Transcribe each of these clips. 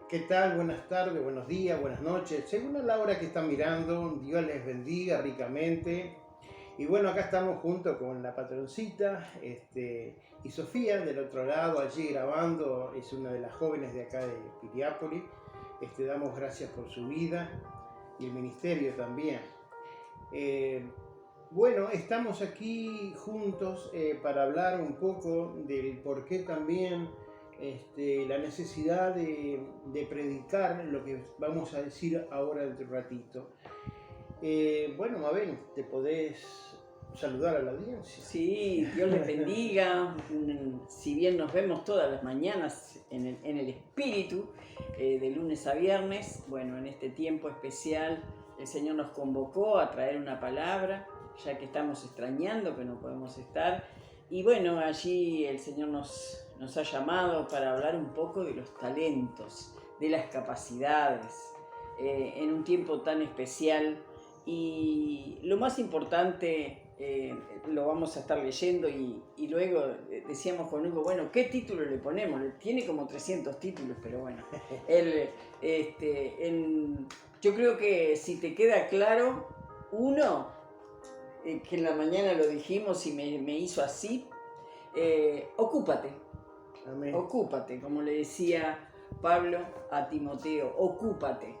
¿Qué tal? Buenas tardes, buenos días, buenas noches. Según la hora que están mirando, Dios les bendiga ricamente. Y bueno, acá estamos junto con la patroncita y Sofía del otro lado, allí grabando. Es una de las jóvenes de acá de Piriápolis. Damos gracias por su vida y el ministerio también. Bueno, estamos aquí juntos para hablar un poco del por qué también la necesidad de predicar lo que vamos a decir ahora dentro de un ratito. Bueno, Mabel, ¿te podés saludar a la audiencia? Sí, Dios les bendiga. Si bien nos vemos todas las mañanas en el espíritu, de lunes a viernes, bueno, en este tiempo especial el Señor nos convocó a traer una palabra, ya que estamos extrañando, que no podemos estar. Y bueno, allí el Señor nos ha llamado para hablar un poco de los talentos, de las capacidades, en un tiempo tan especial. Y lo más importante, lo vamos a estar leyendo y luego decíamos con Hugo, bueno, ¿qué título le ponemos? Tiene como 300 títulos, pero bueno, yo creo que si te queda claro, uno, que en la mañana lo dijimos y me hizo así, ocúpate. Amén. Ocúpate, como le decía Pablo a Timoteo, ocúpate.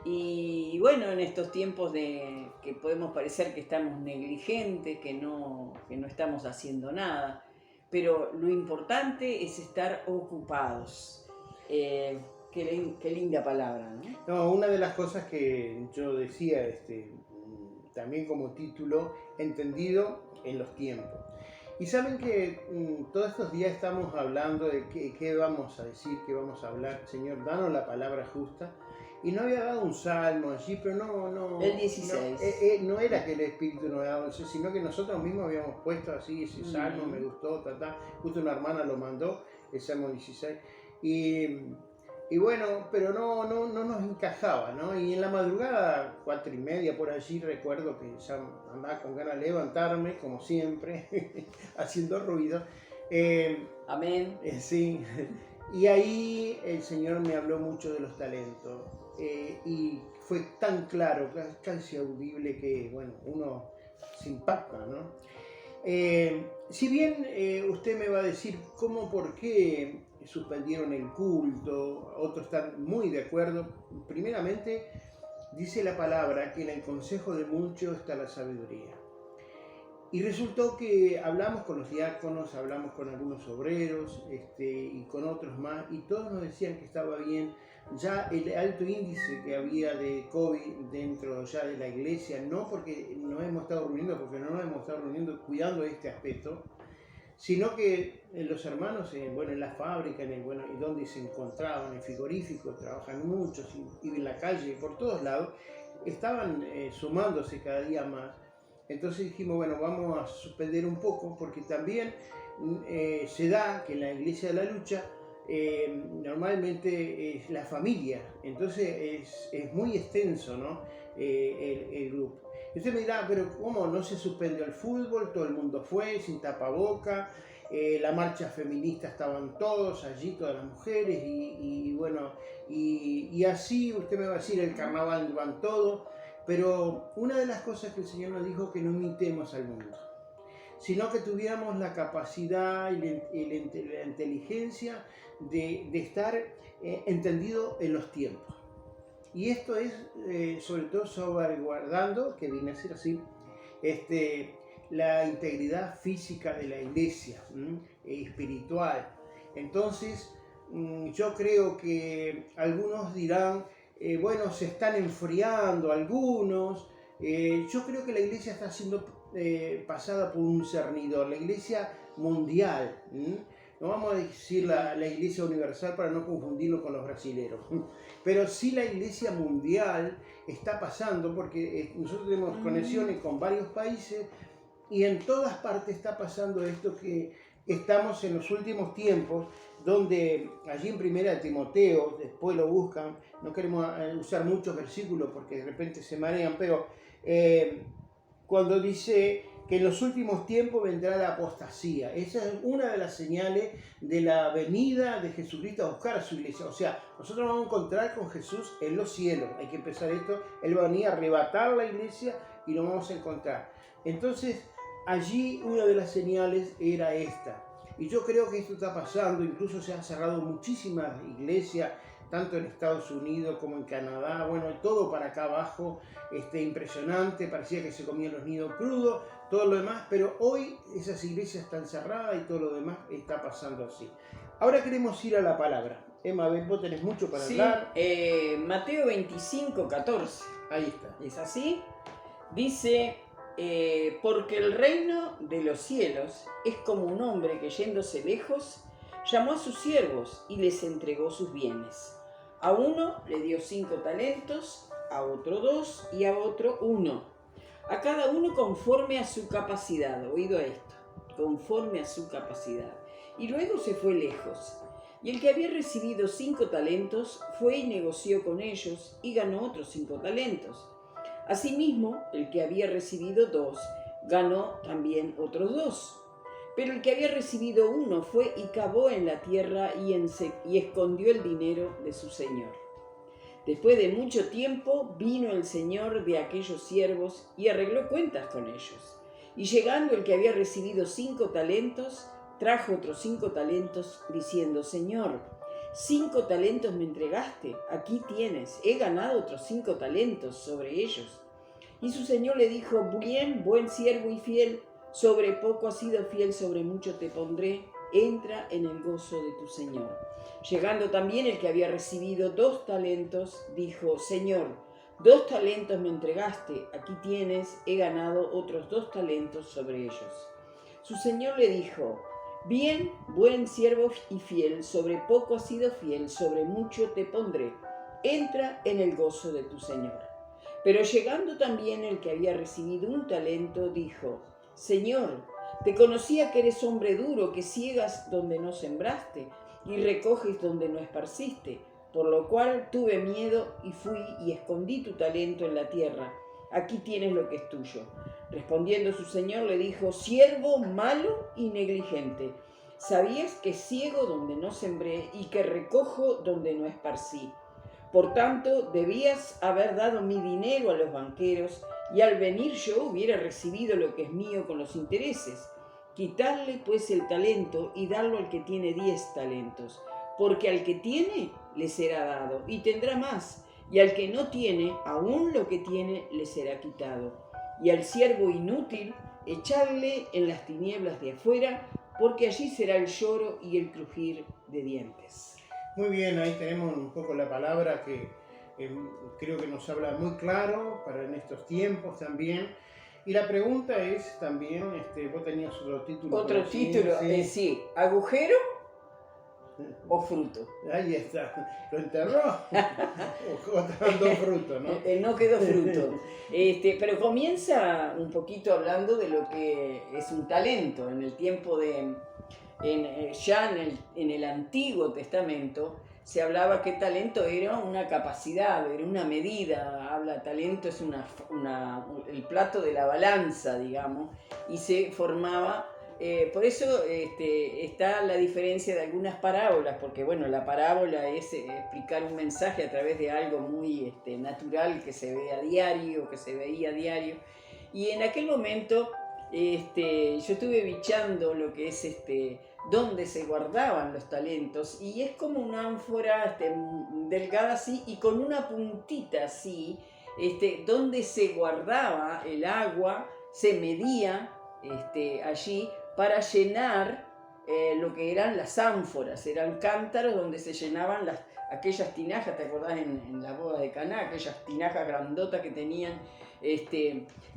Y bueno, en estos tiempos de que podemos parecer que estamos negligentes, que no estamos haciendo nada, pero lo importante es estar ocupados. Qué linda palabra, ¿no? No, una de las cosas que yo decía también como título, entendido en los tiempos. Y saben que todos estos días estamos hablando de qué vamos a decir, qué vamos a hablar. Señor, danos la palabra justa. Y no había dado un salmo allí, pero no. El 16. No era que el Espíritu nos había dado eso, sino que nosotros mismos habíamos puesto así ese salmo, me gustó, justo una hermana lo mandó, el salmo 16. Y bueno, pero no nos encajaba, ¿no? Y en la madrugada, 4:30 por allí, recuerdo que ya andaba con ganas de levantarme, como siempre, haciendo ruido. Amén. Sí. Y ahí el Señor me habló mucho de los talentos. Y fue tan claro, casi audible, que bueno, uno se impacta, ¿no? Si bien usted me va a decir cómo, por qué suspendieron el culto, otros están muy de acuerdo. Primeramente, dice la palabra que en el consejo de muchos está la sabiduría. Y resultó que hablamos con los diáconos, hablamos con algunos obreros y con otros más, y todos nos decían que estaba bien. Ya el alto índice que había de COVID dentro ya de la iglesia, no porque nos hemos estado reuniendo, porque no nos hemos estado reuniendo cuidando este aspecto, sino que los hermanos, en la fábrica, y donde se encontraban, en frigoríficos, trabajan muchos, y en la calle, por todos lados, estaban sumándose cada día más. Entonces dijimos, bueno, vamos a suspender un poco, porque también se da que en la iglesia de la lucha normalmente es la familia, entonces es muy extenso, ¿no? El grupo. Y usted me dirá, pero ¿cómo no se suspendió el fútbol? Todo el mundo fue sin tapaboca, la marcha feminista estaban todos allí, todas las mujeres, y bueno, y así usted me va a decir, el carnaval van todos, pero una de las cosas que el Señor nos dijo, que no imitemos al mundo, sino que tuviéramos la capacidad y la inteligencia de estar entendido en los tiempos. Y esto es sobre todo salvaguardando, que viene a ser así, la integridad física de la iglesia, espiritual. Entonces, yo creo que algunos dirán, bueno, se están enfriando algunos. Yo creo que la iglesia está siendo pasada por un cernidor, la iglesia mundial. No vamos a decir la iglesia universal para no confundirlo con los brasileros, pero sí la iglesia mundial está pasando, porque nosotros tenemos conexiones con varios países y en todas partes está pasando esto, que estamos en los últimos tiempos, donde allí en Primera de Timoteo, después lo buscan, no queremos usar muchos versículos porque de repente se marean, pero cuando dice que en los últimos tiempos vendrá la apostasía. Esa es una de las señales de la venida de Jesucristo a buscar a su iglesia. O sea, nosotros nos vamos a encontrar con Jesús en los cielos. Hay que empezar esto. Él va a venir a arrebatar la iglesia y nos vamos a encontrar. Entonces, allí una de las señales era esta. Y yo creo que esto está pasando. Incluso se han cerrado muchísimas iglesias, tanto en Estados Unidos como en Canadá, bueno, todo para acá abajo, impresionante, parecía que se comían los nidos crudos, todo lo demás, pero hoy esas iglesias están cerradas y todo lo demás está pasando así. Ahora queremos ir a la palabra. Emma, vos tenés mucho para hablar. Mateo 25, 14. Ahí está. ¿Es así? Dice, porque el reino de los cielos es como un hombre que yéndose lejos, llamó a sus siervos y les entregó sus bienes. A uno le dio 5 talentos, a otro 2 y a otro 1. A cada uno conforme a su capacidad. Oído esto, conforme a su capacidad. Y luego se fue lejos. Y el que había recibido 5 talentos fue y negoció con ellos y ganó otros 5 talentos. Asimismo, el que había recibido 2 ganó también otros 2. Pero el que había recibido 1 fue y cavó en la tierra y escondió el dinero de su señor. Después de mucho tiempo vino el señor de aquellos siervos y arregló cuentas con ellos. Y llegando el que había recibido 5 talentos, trajo otros 5 talentos, diciendo, Señor, 5 talentos me entregaste, aquí tienes, he ganado otros 5 talentos sobre ellos. Y su señor le dijo, bien, buen siervo y fiel, sobre poco has sido fiel, sobre mucho te pondré, entra en el gozo de tu Señor. Llegando también el que había recibido 2 talentos, dijo, Señor, 2 talentos me entregaste, aquí tienes, he ganado otros 2 talentos sobre ellos. Su Señor le dijo, bien, buen siervo y fiel, sobre poco has sido fiel, sobre mucho te pondré, entra en el gozo de tu Señor. Pero llegando también el que había recibido 1 talento, dijo, Señor, te conocía que eres hombre duro, que ciegas donde no sembraste y recoges donde no esparciste, por lo cual tuve miedo y fui y escondí tu talento en la tierra. Aquí tienes lo que es tuyo. Respondiendo su señor le dijo, siervo malo y negligente, ¿sabías que ciego donde no sembré y que recojo donde no esparcí? Por tanto, debías haber dado mi dinero a los banqueros, y al venir yo hubiera recibido lo que es mío con los intereses. Quitarle pues el talento y darlo al que tiene 10 talentos, porque al que tiene le será dado y tendrá más, y al que no tiene, aún lo que tiene le será quitado. Y al siervo inútil, echarle en las tinieblas de afuera, porque allí será el lloro y el crujir de dientes. Muy bien, ahí tenemos un poco la palabra que creo que nos habla muy claro para en estos tiempos también. Y la pregunta es también, vos tenías otro título. Otro título, sí, agujero o fruto. Ahí está, lo enterró o estaban 2 frutos, ¿no? No quedó fruto. Pero comienza un poquito hablando de lo que es un talento. En el tiempo de... ya en el Antiguo Testamento se hablaba que talento era una capacidad, era una medida. Talento es el plato de la balanza, digamos, y se formaba. Por eso está la diferencia de algunas parábolas, porque bueno, la parábola es explicar un mensaje a través de algo muy natural que se ve a diario, que se veía a diario. Y en aquel momento yo estuve bichando lo que es donde se guardaban los talentos, y es como una ánfora delgada así y con una puntita así, donde se guardaba el agua, se medía allí para llenar lo que eran las ánforas. Eran cántaros donde se llenaban aquellas tinajas, ¿te acordás en la boda de Caná? Aquellas tinajas grandotas que tenían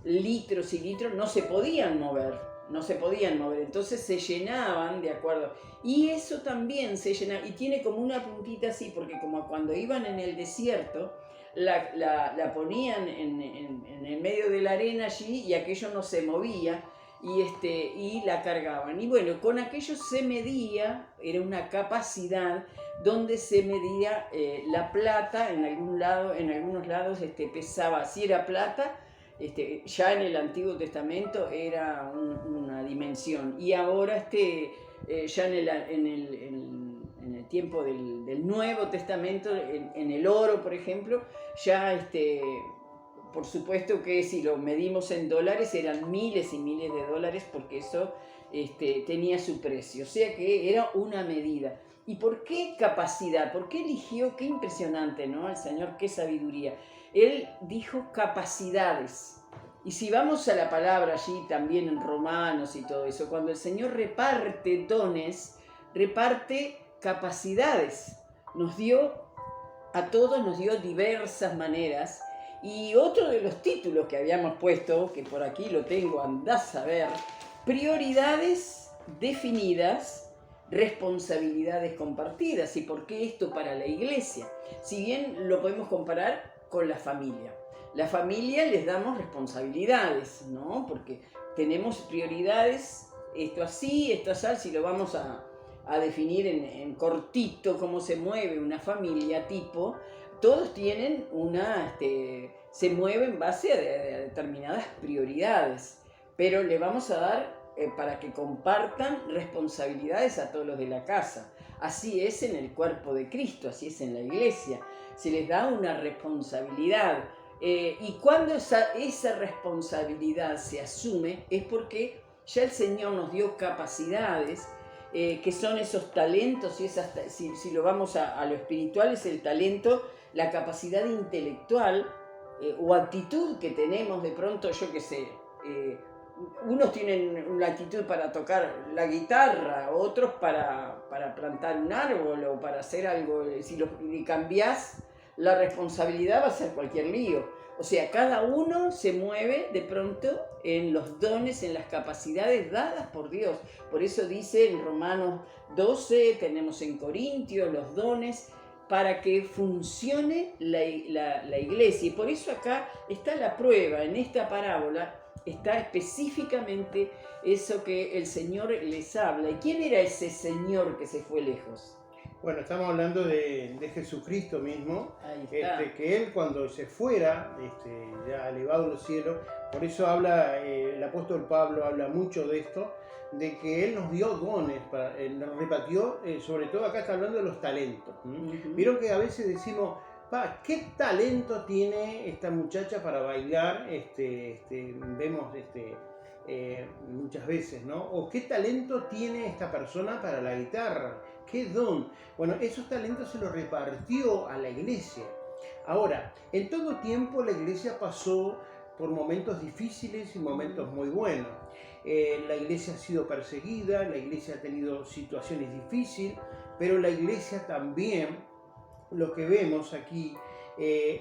litros y litros, no se podían mover, entonces se llenaban de acuerdo. Y eso también se llenaba, y tiene como una puntita así, porque como cuando iban en el desierto, la ponían en el medio de la arena allí, y aquello no se movía, y la cargaban. Y bueno, con aquello se medía, era una capacidad donde se medía la plata. En algunos lados pesaba, si era plata, ya en el Antiguo Testamento era una dimensión, y ahora ya en el tiempo del Nuevo Testamento, en el oro, por ejemplo, ya por supuesto que si lo medimos en dólares eran miles y miles de dólares, porque eso tenía su precio, o sea que era una medida. ¿Y por qué capacidad? ¿Por qué eligió? Qué impresionante, ¿no? El Señor, qué sabiduría. Él dijo capacidades. Y si vamos a la palabra allí también en Romanos y todo eso, cuando el Señor reparte dones, reparte capacidades. A todos nos dio diversas maneras. Y otro de los títulos que habíamos puesto, que por aquí lo tengo, andás a ver, prioridades definidas, responsabilidades compartidas. ¿Y por qué esto para la iglesia? Si bien lo podemos comparar con la familia. La familia les damos responsabilidades, ¿no? Porque tenemos prioridades, esto así, esto así, si lo vamos a definir en cortito cómo se mueve una familia tipo, todos tienen se mueven en base a determinadas prioridades, pero le vamos a dar para que compartan responsabilidades a todos los de la casa. Así es en el cuerpo de Cristo, así es en la iglesia. Se les da una responsabilidad. Y cuando esa responsabilidad se asume es porque ya el Señor nos dio capacidades, que son esos talentos, y si lo vamos a lo espiritual, es el talento, la capacidad intelectual o actitud que tenemos de pronto, yo qué sé. Unos tienen una actitud para tocar la guitarra, otros para plantar un árbol o para hacer algo. Si lo cambiás, la responsabilidad va a ser cualquier lío. O sea, cada uno se mueve de pronto en los dones, en las capacidades dadas por Dios. Por eso dice en Romanos 12, tenemos en Corintios los dones para que funcione la iglesia. Y por eso acá está la prueba, en esta parábola está específicamente eso que el Señor les habla. ¿Y quién era ese Señor que se fue lejos? Bueno, estamos hablando de Jesucristo mismo, que Él cuando se fuera, ya elevado a los cielos, por eso habla, el apóstol Pablo habla mucho de esto, de que Él nos dio dones, nos repartió, sobre todo acá está hablando de los talentos. Vieron que a veces decimos, ¿qué talento tiene esta muchacha para bailar? Vemos muchas veces, ¿no? O ¿qué talento tiene esta persona para la guitarra? ¿Qué don? Bueno, esos talentos se los repartió a la iglesia. Ahora, en todo tiempo la iglesia pasó por momentos difíciles y momentos muy buenos. La iglesia ha sido perseguida, la iglesia ha tenido situaciones difíciles, pero la iglesia también, lo que vemos aquí,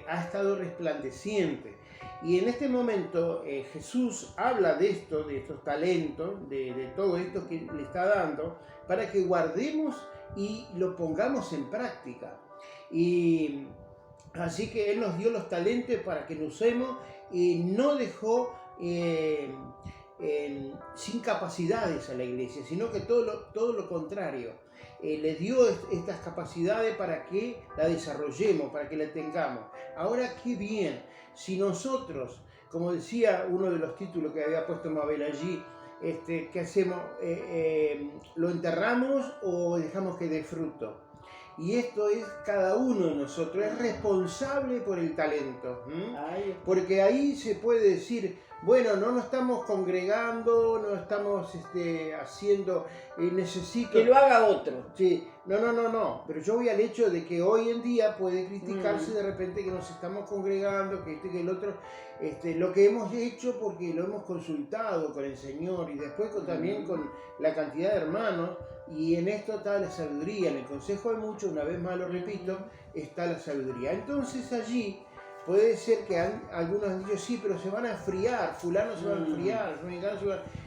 ha estado resplandeciente. Y en este momento Jesús habla de esto, de estos talentos, de todo esto que le está dando, para que guardemos y lo pongamos en práctica. Y así que Él nos dio los talentos para que los usemos y no dejó sin capacidades a la iglesia, sino que todo lo contrario. Le dio estas capacidades para que la desarrollemos, para que la tengamos. Ahora, qué bien, si nosotros, como decía uno de los títulos que había puesto Mabel allí, ¿qué hacemos? ¿Lo enterramos o dejamos que dé fruto? Y esto es cada uno de nosotros, es responsable por el talento. Porque ahí se puede decir, bueno, no nos estamos congregando, no estamos haciendo, necesito... Que lo haga otro. Sí, no, pero yo voy al hecho de que hoy en día puede criticarse de repente que nos estamos congregando, que que el otro, lo que hemos hecho porque lo hemos consultado con el Señor y después también con la cantidad de hermanos, y en esto está la sabiduría, en el consejo de muchos, una vez más lo repito, está la sabiduría. Entonces allí puede ser que algunos han dicho, sí, pero se van a enfriar, fulano se va a enfriar,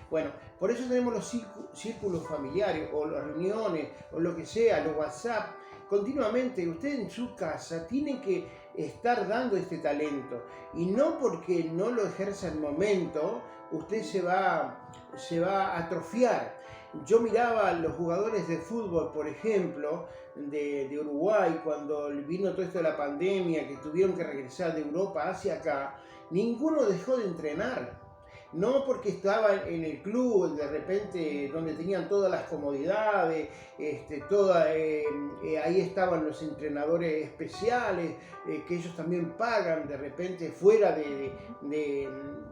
Bueno, por eso tenemos los círculos familiares, o las reuniones, o lo que sea, los WhatsApp. Continuamente, usted en su casa tiene que estar dando este talento. Y no porque no lo ejerza en el momento, usted se va a atrofiar. Yo miraba a los jugadores de fútbol, por ejemplo, de Uruguay, cuando vino todo esto de la pandemia, que tuvieron que regresar de Europa hacia acá, ninguno dejó de entrenar. No porque estaba en el club, de repente, donde tenían todas las comodidades, ahí estaban los entrenadores especiales, que ellos también pagan de repente fuera del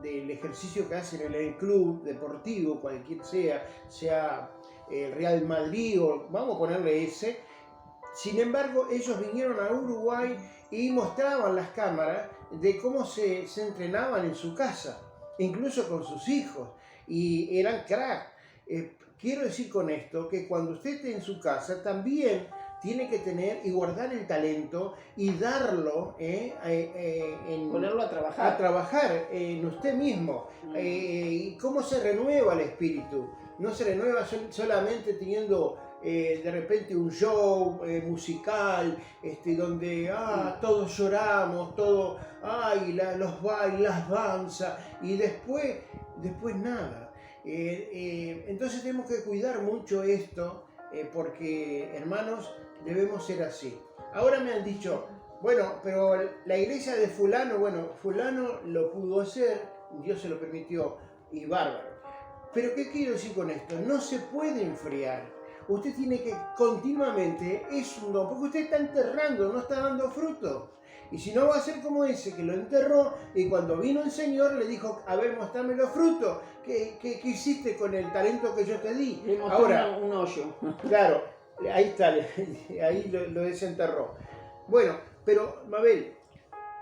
ejercicio que hacen en el club deportivo, cualquier sea el Real Madrid o vamos a ponerle ese. Sin embargo, ellos vinieron a Uruguay y mostraban las cámaras de cómo se entrenaban en su casa, incluso con sus hijos, y eran crack. Quiero decir con esto que cuando usted esté en su casa también tiene que tener y guardar el talento y darlo ponerlo a trabajar en usted mismo. Y cómo se renueva el espíritu. No se renueva solamente teniendo de repente un show musical donde todos lloramos, los bailes, las danzas y después nada. Entonces tenemos que cuidar mucho esto porque, hermanos, debemos ser así. Ahora me han dicho, bueno, pero la iglesia de fulano lo pudo hacer, Dios se lo permitió y bárbaro. Pero ¿qué quiero decir con esto? No se puede enfriar. Usted tiene que continuamente, es un don, porque usted está enterrando, no está dando fruto. Y si no va a ser como ese que lo enterró y cuando vino el Señor le dijo, a ver, mostrame los frutos. ¿Qué hiciste con el talento que yo te di? Le mostró ahora un hoyo. Claro, ahí está, ahí lo desenterró. Bueno, pero Mabel,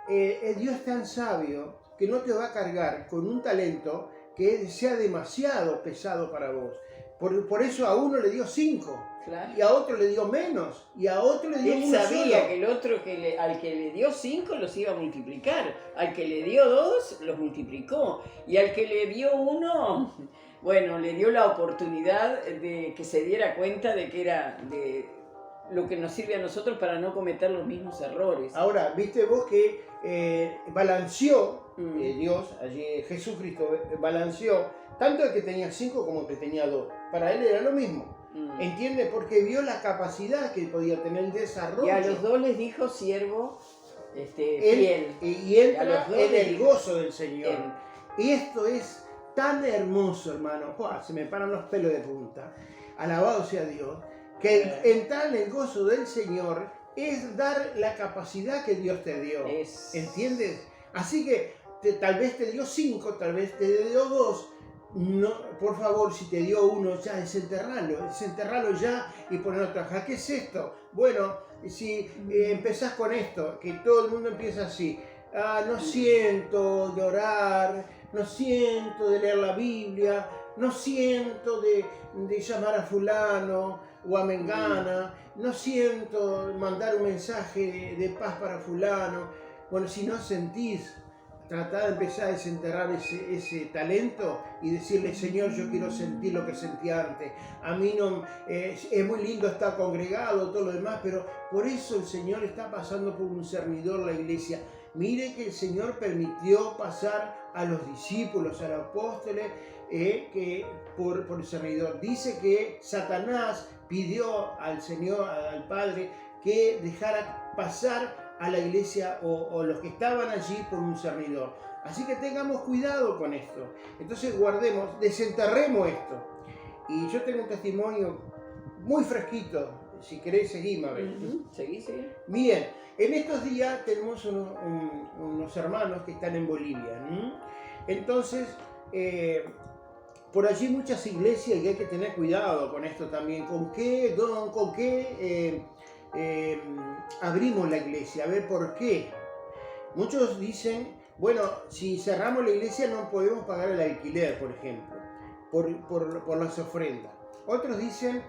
Dios es tan sabio que no te va a cargar con un talento que sea demasiado pesado para vos. Por eso a uno le dio 5, claro, y a otro le dio menos, y a otro le dio uno solo. Él sabía que el otro, al que le dio 5 los iba a multiplicar, al que le dio 2 los multiplicó, y al que le dio 1, bueno, le dio la oportunidad de que se diera cuenta de que era de lo que nos sirve a nosotros para no cometer los mismos errores. Ahora, viste vos que balanceó Dios, allí Jesucristo balanceó tanto el que tenía 5 como el que tenía 2. Para él era lo mismo. ¿Entiende? Porque vio la capacidad que podía tener el desarrollo. Y a los dos les dijo siervo fiel. Y entra en el gozo del Señor. Y esto es tan hermoso, hermano. Se me paran los pelos de punta. Alabado sea Dios. Que entrar en el gozo del Señor es dar la capacidad que Dios te dio. ¿Entiendes? Así que tal vez te dio 5, tal vez te dio 2. No, por favor, si te dio 1, ya desenterralo ya y ponerlo a trabajar. ¿Qué es esto? Bueno, si empezás con esto, que todo el mundo empieza así, no siento de orar, no siento de leer la Biblia, no siento de llamar a fulano o a mengana, no siento mandar un mensaje de paz para fulano. Bueno, si no sentís, tratá de empezar a desenterrar ese talento y decirle, Señor, yo quiero sentir lo que sentí antes. A mí no, es muy lindo estar congregado, todo lo demás, pero por eso el Señor está pasando por un cernidor la iglesia. Mire que el Señor permitió pasar a los discípulos, a los apóstoles, que por el cernidor. Dice que Satanás pidió al Señor, al Padre, que dejara pasar a la iglesia o los que estaban allí por un cernidor. Así que tengamos cuidado con esto. Entonces desenterremos esto. Y yo tengo un testimonio muy fresquito. Si querés, seguir, Mabel. Seguí. Bien, en estos días tenemos unos hermanos que están en Bolivia. Entonces, por allí muchas iglesias, y hay que tener cuidado con esto también. ¿Con qué abrimos la iglesia? A ver, ¿por qué? Muchos dicen, bueno, si cerramos la iglesia no podemos pagar el alquiler, por ejemplo, por las ofrendas. Otros dicen,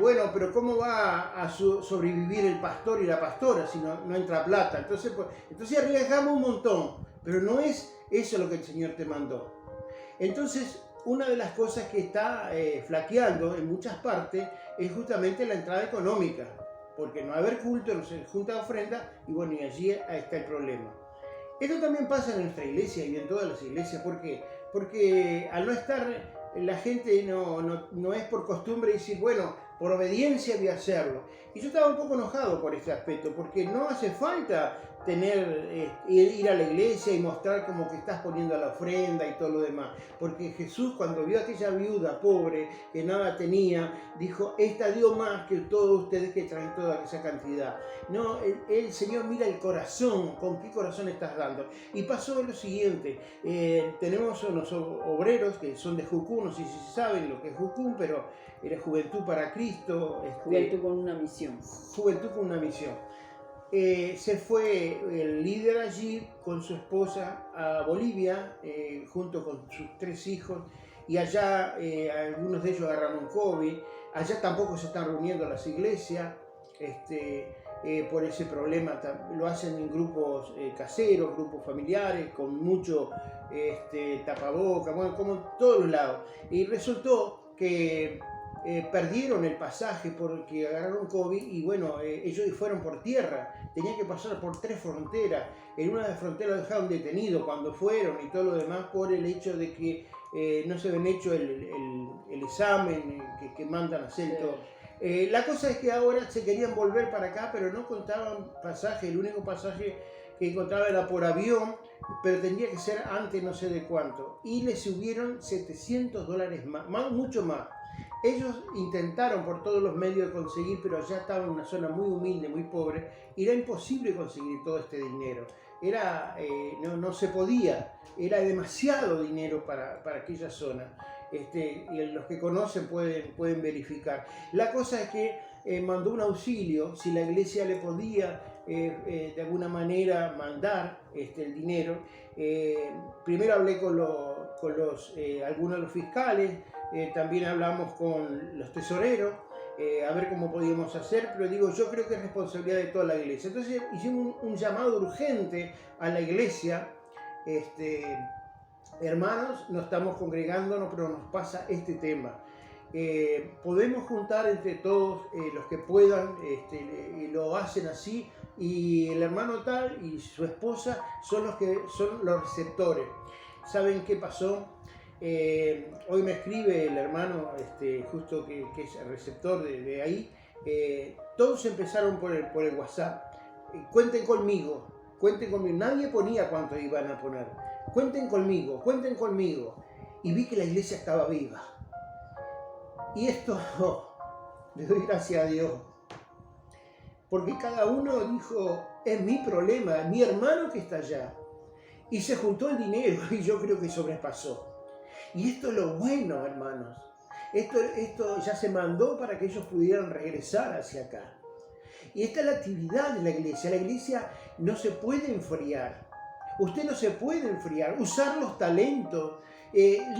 bueno, pero ¿cómo va a sobrevivir el pastor y la pastora si no entra plata? Entonces arriesgamos un montón, pero no es eso lo que el Señor te mandó. Entonces, una de las cosas que está flaqueando en muchas partes es justamente la entrada económica, porque no va a haber culto, no se junta ofrenda, y bueno, y allí está el problema. Esto también pasa en nuestra iglesia y en todas las iglesias. ¿Por qué? Porque al no estar, la gente no es por costumbre decir, bueno, por obediencia voy a hacerlo. Y yo estaba un poco enojado por este aspecto, porque no hace falta ir a la iglesia y mostrar como que estás poniendo la ofrenda y todo lo demás. Porque Jesús, cuando vio a aquella viuda pobre que nada tenía, dijo, esta dio más que todos ustedes que traen toda esa cantidad. No, el Señor mira el corazón, con qué corazón estás dando. Y pasó lo siguiente, tenemos unos obreros que son de Jucún, no sé si saben lo que es Jucún, pero era Juventud para Cristo. Juventud con una misión. Juventud con una misión. Se fue el líder allí con su esposa a Bolivia, junto con sus 3 hijos, y allá algunos de ellos agarraron COVID. Allá tampoco se están reuniendo las iglesias por ese problema. Lo hacen en grupos caseros, grupos familiares, con mucho tapabocas, bueno, como en todos los lados. Y resultó que perdieron el pasaje porque agarraron COVID y bueno, ellos fueron por tierra, tenían que pasar por 3 fronteras. En una de las fronteras dejaron detenido cuando fueron y todo lo demás por el hecho de que no se habían hecho el examen que mandan a hacer todo. La cosa es que ahora se querían volver para acá, pero no contaban pasaje. El único pasaje que encontraba era por avión, pero tendría que ser antes no sé de cuánto. Y le subieron $700 más, mucho más. Ellos intentaron por todos los medios conseguir, pero allá estaban en una zona muy humilde, muy pobre, y era imposible conseguir todo este dinero. No se podía, era demasiado dinero para aquella zona. Y los que conocen pueden verificar. La cosa es que mandó un auxilio, si la iglesia le podía de alguna manera mandar el dinero. Primero hablé con algunos de los fiscales, también hablamos con los tesoreros, a ver cómo podíamos hacer, pero digo, yo creo que es responsabilidad de toda la iglesia. Entonces hicimos un llamado urgente a la iglesia. Hermanos, no estamos congregándonos, pero nos pasa este tema. Podemos juntar entre todos los que puedan, y lo hacen así, y el hermano tal y su esposa son los receptores. ¿Saben qué pasó? Hoy me escribe el hermano, justo que es el receptor de ahí. Todos empezaron por el WhatsApp. Cuenten conmigo. Nadie ponía cuánto iban a poner. Cuenten conmigo. Y vi que la iglesia estaba viva. Y esto, le doy gracias a Dios. Porque cada uno dijo, es mi problema, es mi hermano que está allá. Y se juntó el dinero y yo creo que sobrepasó. Y esto es lo bueno, hermanos. Esto ya se mandó para que ellos pudieran regresar hacia acá. Y esta es la actividad de la iglesia. La iglesia no se puede enfriar. Usted no se puede enfriar. Usar los talentos,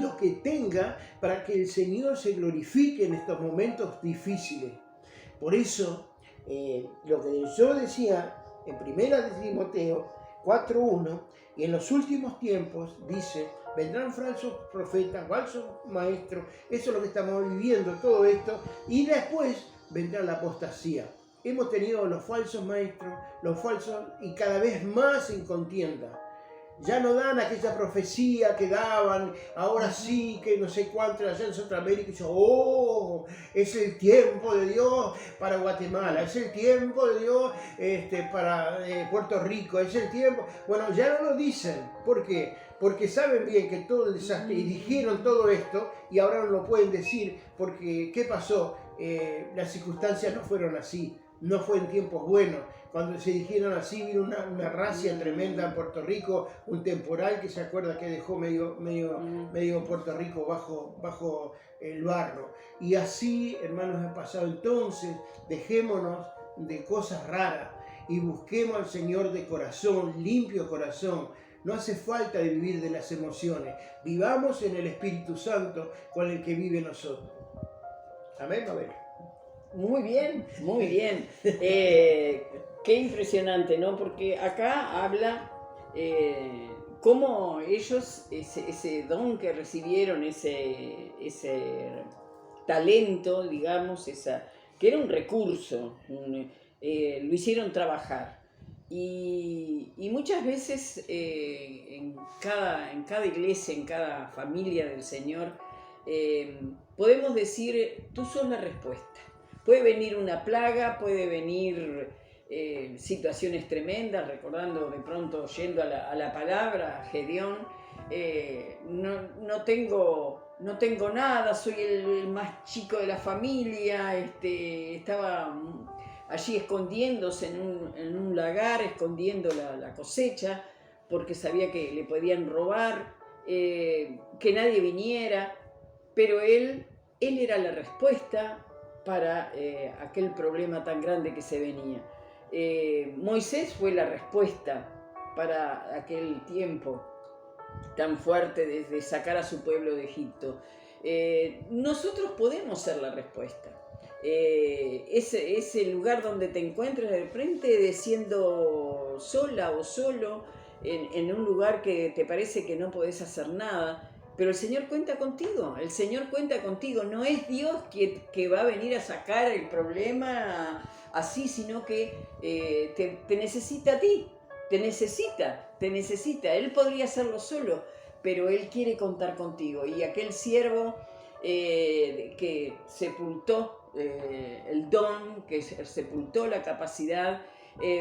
lo que tenga, para que el Señor se glorifique en estos momentos difíciles. Por eso, lo que yo decía en 1 de Timoteo 4:1, y en los últimos tiempos dice, vendrán falsos profetas, falsos maestros. Eso es lo que estamos viviendo, todo esto, y después vendrá la apostasía. Hemos tenido los falsos maestros, los falsos, y cada vez más en contienda. Ya no dan aquella profecía que daban, ahora sí, que no sé cuánto allá en Centroamérica, y yo, es el tiempo de Dios para Guatemala, es el tiempo de Dios para Puerto Rico, es el tiempo. Bueno, ya no lo dicen. ¿Por qué? Porque saben bien que todo el desastre, y dijeron todo esto, y ahora no lo pueden decir, porque ¿qué pasó? Las circunstancias no fueron así, no fue en tiempos buenos. Cuando se dijeron así, vino una racia tremenda en Puerto Rico, un temporal que se acuerda que dejó medio Puerto Rico bajo el barro. Y así, hermanos, ha pasado. Entonces, dejémonos de cosas raras y busquemos al Señor de corazón, limpio corazón. No hace falta de vivir de las emociones. Vivamos en el Espíritu Santo con el que vive en nosotros. Amén, amén. Muy bien, muy bien. Qué impresionante, ¿no? Porque acá habla cómo ellos, ese don que recibieron, ese talento, digamos, que era un recurso, lo hicieron trabajar. Y muchas veces en cada iglesia, en cada familia del Señor, podemos decir, tú sos la respuesta. Puede venir una plaga, puede venir situaciones tremendas, recordando de pronto, yendo a la palabra, Gedeón, no tengo nada, soy el más chico de la familia, estaba allí escondiéndose en un lagar, escondiendo la cosecha, porque sabía que le podían robar, que nadie viniera, pero él era la respuesta para aquel problema tan grande que se venía. Moisés fue la respuesta para aquel tiempo tan fuerte de sacar a su pueblo de Egipto. Nosotros podemos ser la respuesta. Ese lugar donde te encuentres de frente, siendo sola o solo, en un lugar que te parece que no podés hacer nada, pero el Señor cuenta contigo, el Señor cuenta contigo. No es Dios que va a venir a sacar el problema así, sino que te necesita a ti, te necesita. Él podría hacerlo solo, pero Él quiere contar contigo. Y aquel siervo que sepultó el don, que sepultó la capacidad,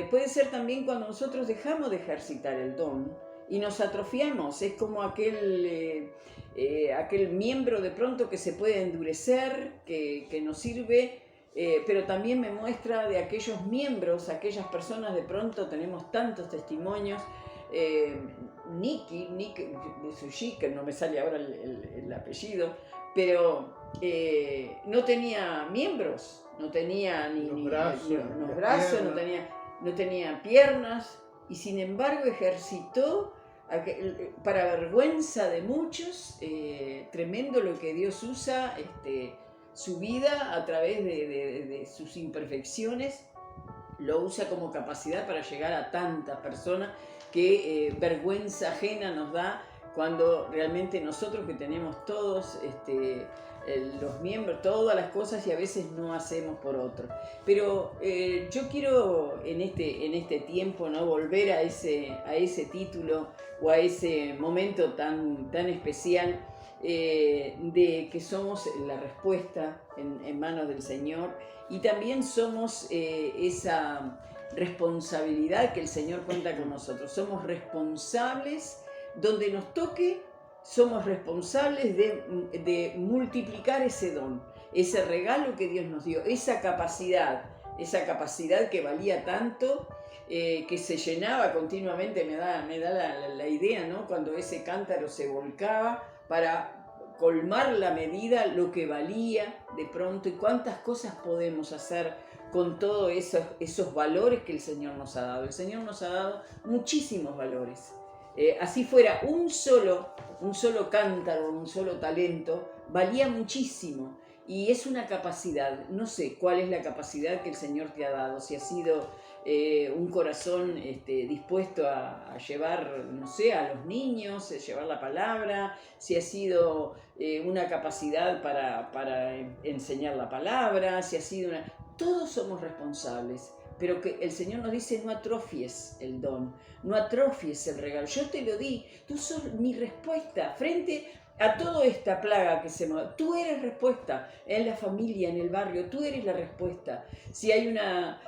puede ser también cuando nosotros dejamos de ejercitar el don y nos atrofiamos. Es como aquel miembro de pronto que se puede endurecer, que nos sirve, pero también me muestra de aquellos miembros, aquellas personas. De pronto tenemos tantos testimonios. Nicky Busushi, que no me sale ahora el apellido, pero no tenía miembros, no tenía ni brazos, no tenía piernas, y sin embargo ejercitó, para vergüenza de muchos, tremendo lo que Dios usa, su vida a través de sus imperfecciones, lo usa como capacidad para llegar a tantas personas que vergüenza ajena nos da cuando realmente nosotros, que tenemos todos los miembros, todas las cosas, y a veces no hacemos por otro. Pero yo quiero en este tiempo, ¿no?, volver a ese título o a ese momento tan especial, de que somos la respuesta en manos del Señor, y también somos esa responsabilidad que el Señor cuenta con nosotros. Somos responsables donde nos toque, somos responsables de multiplicar ese don, ese regalo que Dios nos dio, esa capacidad que valía tanto, que se llenaba continuamente. Me da la idea, ¿no?, cuando ese cántaro se volcaba para colmar la medida, lo que valía de pronto, y cuántas cosas podemos hacer con todos esos valores que el Señor nos ha dado. El Señor nos ha dado muchísimos valores. Así fuera un solo cántaro, un solo talento, valía muchísimo. Y es una capacidad. No sé cuál es la capacidad que el Señor te ha dado. Si ha sido un corazón dispuesto a llevar, no sé, a los niños, llevar la palabra, si ha sido una capacidad para enseñar la palabra, si ha sido Todos somos responsables, pero que el Señor nos dice: no atrofies el don, no atrofies el regalo. Yo te lo di, tú sos mi respuesta frente a toda esta plaga que se mueve. Tú eres respuesta en la familia, en el barrio, tú eres la respuesta. Si hay una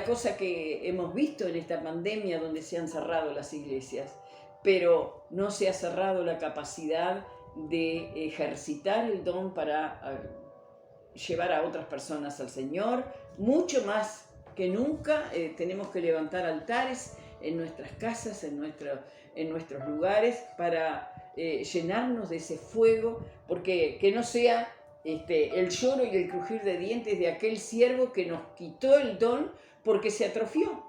cosa que hemos visto en esta pandemia, donde se han cerrado las iglesias, pero no se ha cerrado la capacidad de ejercitar el don para llevar a otras personas al Señor. Mucho más que nunca tenemos que levantar altares en nuestras casas, en nuestros lugares, para llenarnos de ese fuego, porque que no sea el lloro y el crujir de dientes de aquel siervo que nos quitó el don porque se atrofió,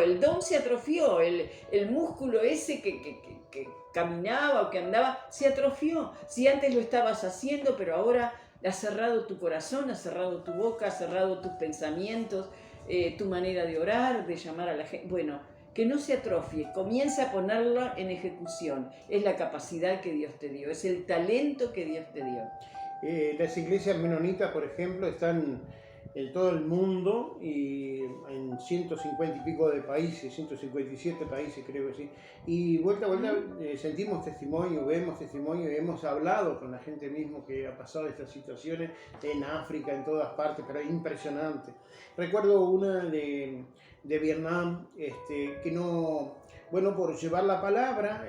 el don se atrofió, el músculo ese que caminaba o que andaba, se atrofió. Si antes lo estabas haciendo, pero ahora has cerrado tu corazón, has cerrado tu boca, has cerrado tus pensamientos, tu manera de orar, de llamar a la gente. Bueno, que no se atrofie, comienza a ponerlo en ejecución. Es la capacidad que Dios te dio, es el talento que Dios te dio. Las iglesias menonitas, por ejemplo, están en todo el mundo y en 150 y pico de países, 157 países creo que sí. Y vuelta a vuelta sentimos testimonio, vemos testimonio y hemos hablado con la gente mismo que ha pasado estas situaciones en África, en todas partes, pero es impresionante. Recuerdo una de Vietnam que no... Bueno, por llevar la palabra,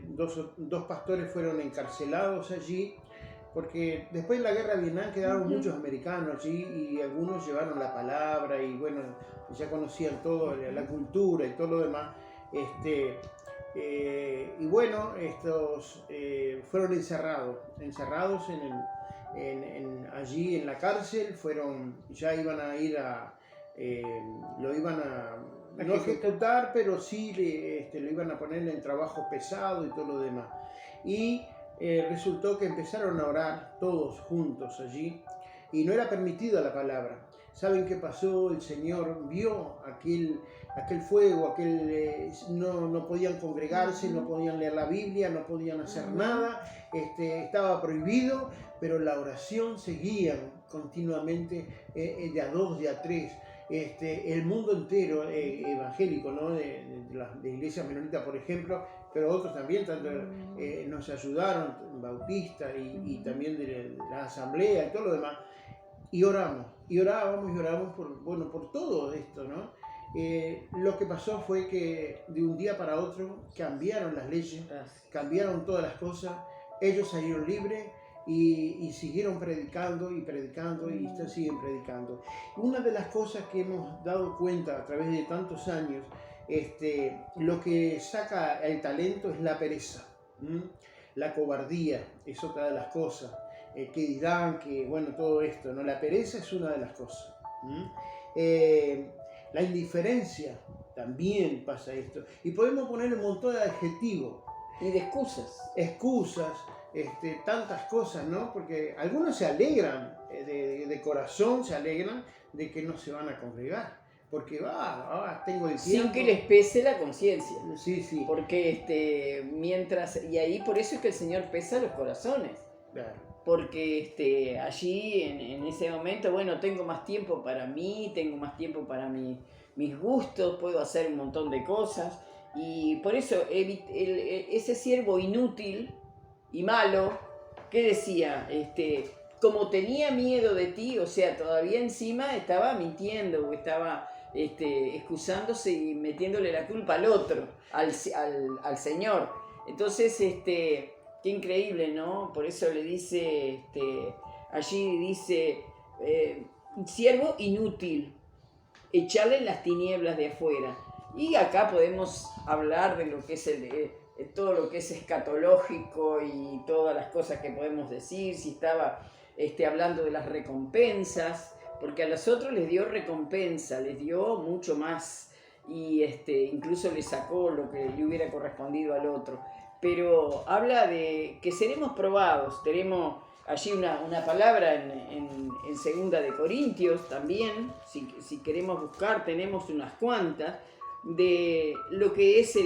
dos pastores fueron encarcelados allí, porque después de la guerra de Vietnam quedaron muchos americanos allí y algunos llevaron la palabra y bueno, ya conocían todo, la cultura y todo lo demás. Y bueno, estos fueron encerrados allí en la cárcel, ya iban a ir lo iban a no ejecutar, pero sí lo iban a poner en trabajo pesado y todo lo demás. Y resultó que empezaron a orar todos juntos allí y no era permitida la palabra. ¿Saben qué pasó? El Señor vio aquel fuego, no podían congregarse, no podían leer la Biblia, no podían hacer nada, estaba prohibido, pero la oración seguía continuamente de a dos, de a tres. El mundo entero evangélico, ¿no? de iglesias menonitas, por ejemplo, pero otros también nos ayudaron, Bautista y también de la asamblea y todo lo demás, y orábamos por todo esto, ¿no? Lo que pasó fue que de un día para otro cambiaron las leyes, cambiaron todas las cosas, ellos salieron libres y siguieron predicando y siguen predicando. Una de las cosas que hemos dado cuenta a través de tantos años, lo que saca el talento es la pereza, la cobardía es otra de las cosas, que dirán que, bueno, todo esto, ¿no? La pereza es una de las cosas. La indiferencia, también pasa esto. Y podemos poner un montón de adjetivos. Y de excusas. Excusas, tantas cosas, ¿no? Porque algunos se alegran, de corazón se alegran de que no se van a congregar. Porque tengo el tiempo. Sin que les pese la conciencia. Sí, sí. Porque y ahí por eso es que el Señor pesa los corazones. Claro. Porque allí en ese momento, bueno, tengo más tiempo para mí, tengo más tiempo para mis gustos, puedo hacer un montón de cosas. Y por eso ese siervo inútil y malo, ¿qué decía? Como tenía miedo de ti, o sea, todavía encima estaba mintiendo, o estaba excusándose y metiéndole la culpa al otro, al Señor. Entonces, qué increíble, ¿no? Por eso le dice, allí dice, siervo inútil, echarle en las tinieblas de afuera. Y acá podemos hablar de lo que es todo lo que es escatológico y todas las cosas que podemos decir, si estaba hablando de las recompensas, porque a los otros les dio recompensa, les dio mucho más, y incluso le sacó lo que le hubiera correspondido al otro. Pero habla de que seremos probados. Tenemos allí una palabra en 2 de Corintios también, si queremos buscar, tenemos unas cuantas, de lo que es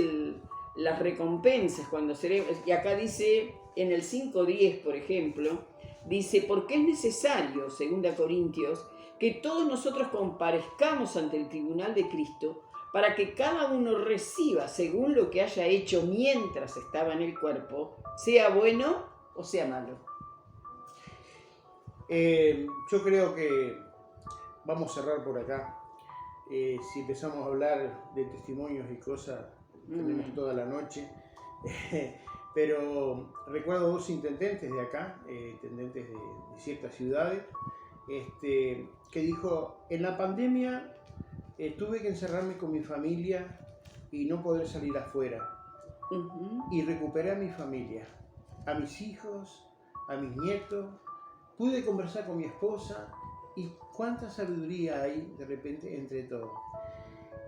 las recompensas cuando seremos. Y acá dice, en el 5:10, por ejemplo, dice, porque es necesario, 2 Corintios, que todos nosotros comparezcamos ante el tribunal de Cristo, para que cada uno reciba según lo que haya hecho mientras estaba en el cuerpo, sea bueno o sea malo. Yo creo que vamos a cerrar por acá. Si empezamos a hablar de testimonios y cosas, tenemos toda la noche. Pero recuerdo 2 intendentes de acá, intendentes de ciertas ciudades, que dijo, en la pandemia tuve que encerrarme con mi familia y no poder salir afuera. Y recuperé a mi familia, a mis hijos, a mis nietos. Pude conversar con mi esposa y cuánta sabiduría hay de repente entre todos.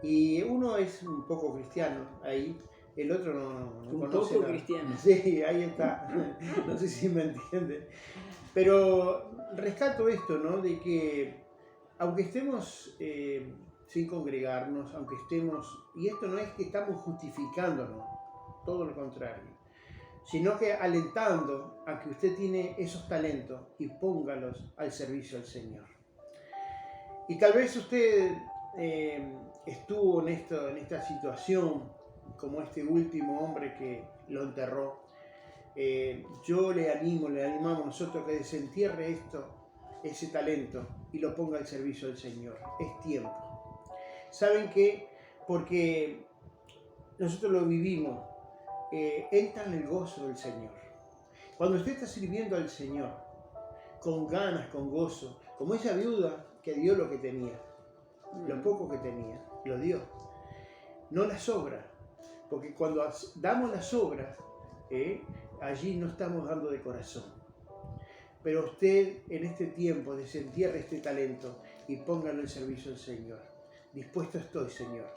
Y uno es un poco cristiano ahí, el otro no conoce poco cristiano. Sí, ahí está. No sé si me entienden. Pero rescato esto, ¿no? De que aunque estemos sin congregarnos, aunque estemos... Y esto no es que estamos justificándonos, todo lo contrario, sino que alentando a que usted tiene esos talentos y póngalos al servicio del Señor. Y tal vez usted estuvo en esta situación, como este último hombre que lo enterró. Yo le animamos nosotros que desentierre ese talento y lo ponga al servicio del Señor. Es tiempo. ¿Saben qué? Porque nosotros lo vivimos. Entra en el gozo del Señor. Cuando usted está sirviendo al Señor, con ganas, con gozo, como esa viuda que dio lo que tenía, lo poco que tenía, lo dio. No las obras, porque cuando damos las obras, allí no estamos dando de corazón. Pero usted en este tiempo desentierre este talento y póngalo en servicio del Señor. Dispuesto estoy, Señor.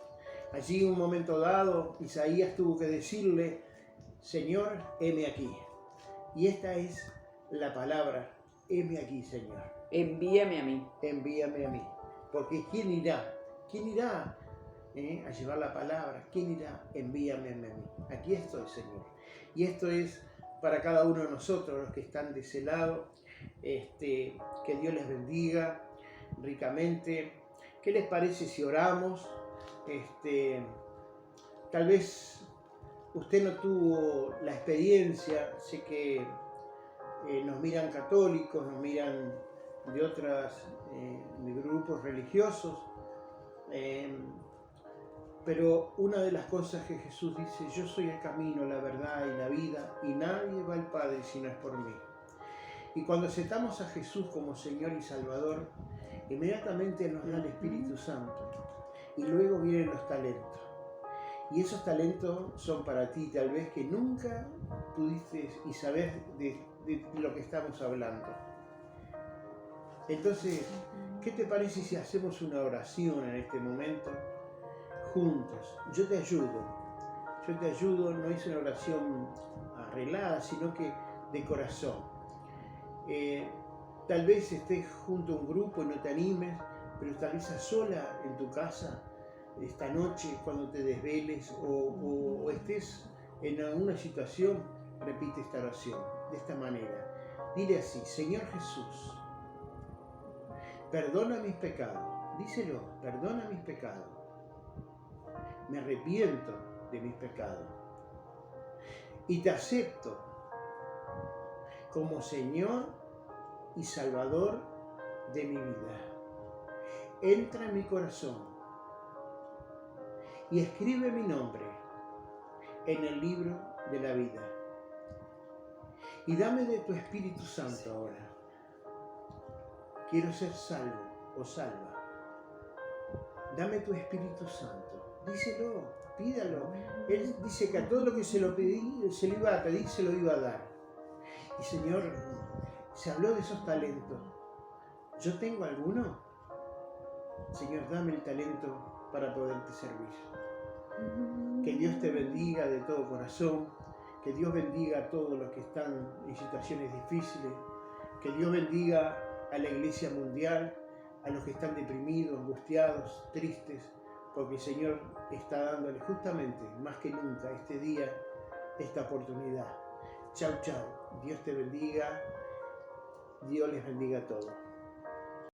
Allí en un momento dado, Isaías tuvo que decirle, Señor, heme aquí. Y esta es la palabra, heme aquí, Señor. Envíame a mí. Envíame a mí. Porque ¿quién irá? ¿Quién irá a llevar la palabra? ¿Quién irá? Envíame a mí. Aquí estoy, Señor. Y esto es para cada uno de nosotros, los que están de ese lado. Que Dios les bendiga ricamente. ¿Qué les parece si oramos? Tal vez usted no tuvo la experiencia, sé que nos miran católicos, nos miran de otros de grupos religiosos, pero una de las cosas que Jesús dice, yo soy el camino, la verdad y la vida, y nadie va al Padre si no es por mí. Y cuando aceptamos a Jesús como Señor y Salvador, inmediatamente nos da el Espíritu Santo, y luego vienen los talentos. Y esos talentos son para ti, tal vez que nunca pudiste y sabes de lo que estamos hablando. Entonces, ¿qué te parece si hacemos una oración en este momento juntos? Yo te ayudo, no es una oración arreglada, sino que de corazón. Tal vez estés junto a un grupo y no te animes, pero tal vez a sola en tu casa, esta noche cuando te desveles o estés en alguna situación, repite esta oración de esta manera. Dile así, Señor Jesús, perdona mis pecados. Díselo, perdona mis pecados. Me arrepiento de mis pecados. Y te acepto como Señor y Salvador de mi vida. Entra en mi corazón y escribe mi nombre en el libro de la vida. Y dame de tu Espíritu Santo ahora. Quiero ser salvo o salva. Dame tu Espíritu Santo. Díselo, pídalo. Él dice que a todo lo que se lo pedí, se lo iba a pedir, se lo iba a dar. Y Señor, se habló de esos talentos. ¿Yo tengo alguno? Señor, dame el talento para poderte servir. Que Dios te bendiga de todo corazón. Que Dios bendiga a todos los que están en situaciones difíciles. Que Dios bendiga a la iglesia mundial, a los que están deprimidos, angustiados, tristes, porque el Señor está dándole justamente, más que nunca, este día, esta oportunidad. Chau, chau. Dios te bendiga. Dios les bendiga a todos.